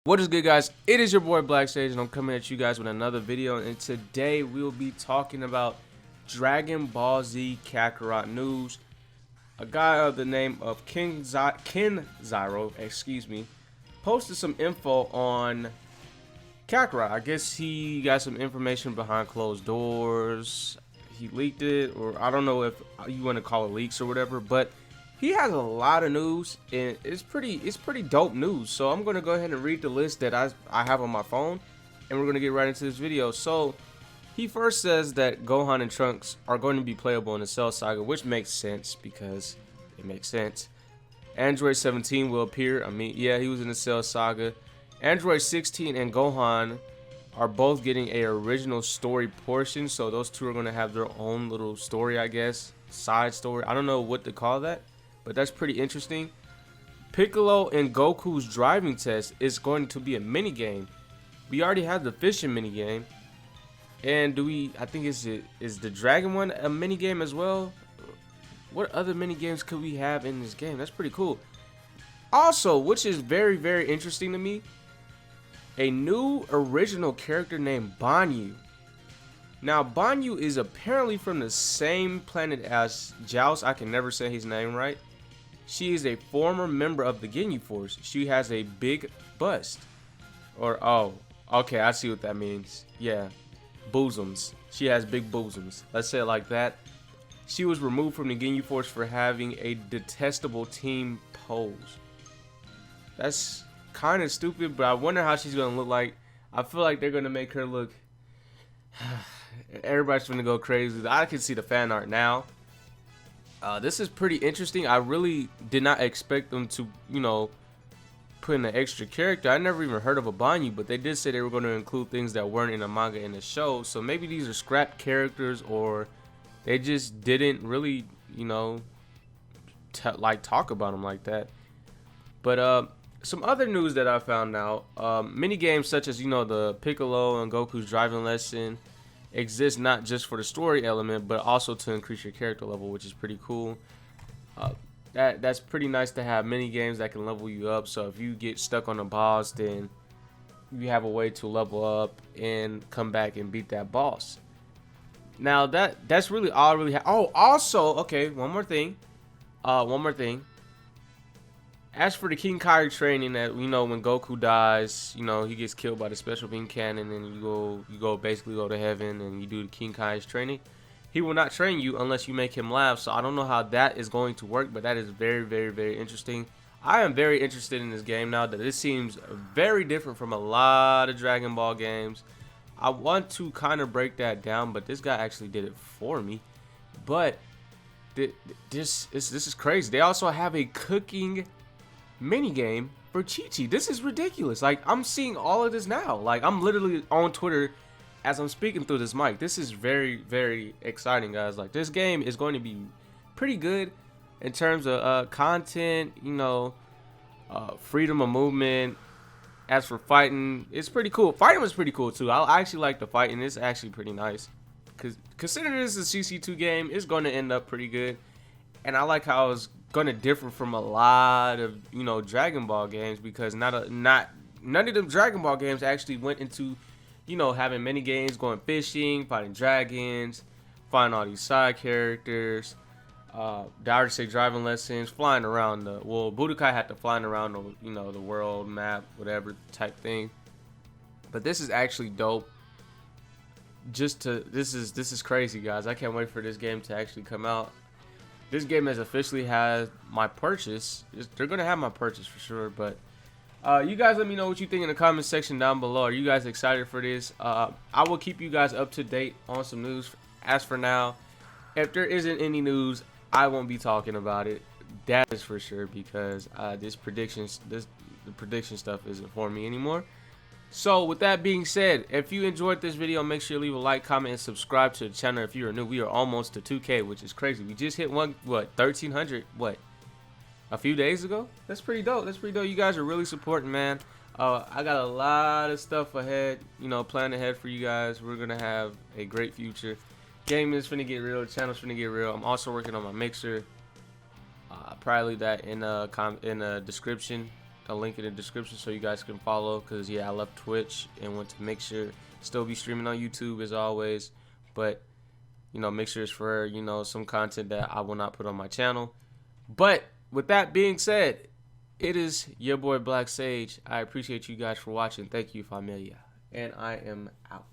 What is good, guys? It is your boy Black Sage, and I'm coming at you guys with another video. And today we will be talking about Dragon Ball Z Kakarot news. A guy of the name of Ken Zyro, posted some info on Kakarot. I guess he got some information behind closed doors. He leaked it, or I don't know if you want to call it leaks or whatever, but he has a lot of news, and it's pretty dope news. So I'm gonna go ahead and read the list that I have on my phone, and we're gonna get right into this video. So he first says that Gohan and Trunks are going to be playable in the Cell Saga, which makes sense because it makes sense. Android 17 will appear. I mean, yeah, he was in the Cell Saga. Android 16 and Gohan are both getting a original story portion, so those two are gonna have their own little story, I guess, side story. I don't know what to call that, but that's pretty interesting. Piccolo and Goku's driving test is going to be a mini game. We already have the fishing mini game, and I think is the dragon one a mini game as well? What other mini games could we have in this game? That's pretty cool. Also, which is very interesting to me, a new original character named Banyu. Now, Banyu is apparently from the same planet as Joust. I can never say his name right. She is a former member of the Ginyu Force. She has a big bust. Or, oh, okay, I see what that means. Yeah, bosoms. She has big bosoms. Let's say it like that. She was removed from the Ginyu Force for having a detestable team pose. That's kind of stupid, but I wonder how she's going to look like. I feel like they're going to make her look... Everybody's going to go crazy. I can see the fan art now. This is pretty interesting. I really did not expect them to, put in an extra character. I never even heard of a Banyu, but they did say they were going to include things that weren't in the manga in the show. So maybe these are scrapped characters, or they just didn't really, talk about them like that. But some other news that I found out, mini games such as, the Piccolo and Goku's driving lesson exists not just for the story element, but also to increase your character level, which is pretty cool. That's pretty nice to have mini games that can level you up. So if you get stuck on a boss, then you have a way to level up and come back and beat that boss. Now that's really all I really have. Oh, also, okay, one more thing. As for the King Kai training, that when Goku dies, he gets killed by the special beam cannon, and you basically go to heaven and you do the King Kai's training. He will not train you unless you make him laugh. So I don't know how that is going to work, but that is very interesting. I am very interested in this game now that this seems very different from a lot of Dragon Ball games. I want to kind of break that down, but this guy actually did it for me. But this is crazy. They also have a cooking mini game for Chi-Chi. This is ridiculous. Like, I'm seeing all of this now. Like, I'm literally on Twitter as I'm speaking through this mic. This is very exciting, guys. Like, this game is going to be pretty good in terms of content, freedom of movement. As for fighting, it's pretty cool. Fighting was pretty cool too. I actually like the fighting. It's actually pretty nice. Considering this is a CC2 game, it's going to end up pretty good. And I like how it's going to differ from a lot of Dragon Ball games, because none of them Dragon Ball games actually went into having many games, going fishing, fighting dragons, finding all these side characters. They already say driving lessons, flying around Budokai had to flying around the world map, whatever type thing. But this is actually dope. This is crazy, guys. I can't wait for this game to actually come out. This game has officially had my purchase. They're gonna have my purchase for sure. But you guys, let me know what you think in the comment section down below. Are you guys excited for this? I will keep you guys up to date on some news. As for now, if there isn't any news, I won't be talking about it. That is for sure, because the prediction stuff isn't for me anymore. So with that being said, if you enjoyed this video, make sure you leave a like, comment, and subscribe to the channel if you are new. We are almost to 2K, which is crazy. We just hit 1,300 a few days ago. That's pretty dope. You guys are really supporting, man. I got a lot of stuff ahead, planned ahead for you guys. We're gonna have a great future. Game is finna get real. The channel's finna get real. I'm also working on my mixer. Probably leave that in the description a link in the description so you guys can follow, because yeah, I left Twitch and want to make sure still be streaming on YouTube as always, but you know, make sure it's for, you know, some content that I will not put on my channel. But with that being said, it is your boy Black Sage. I appreciate you guys for watching. Thank you, familia, and I am out.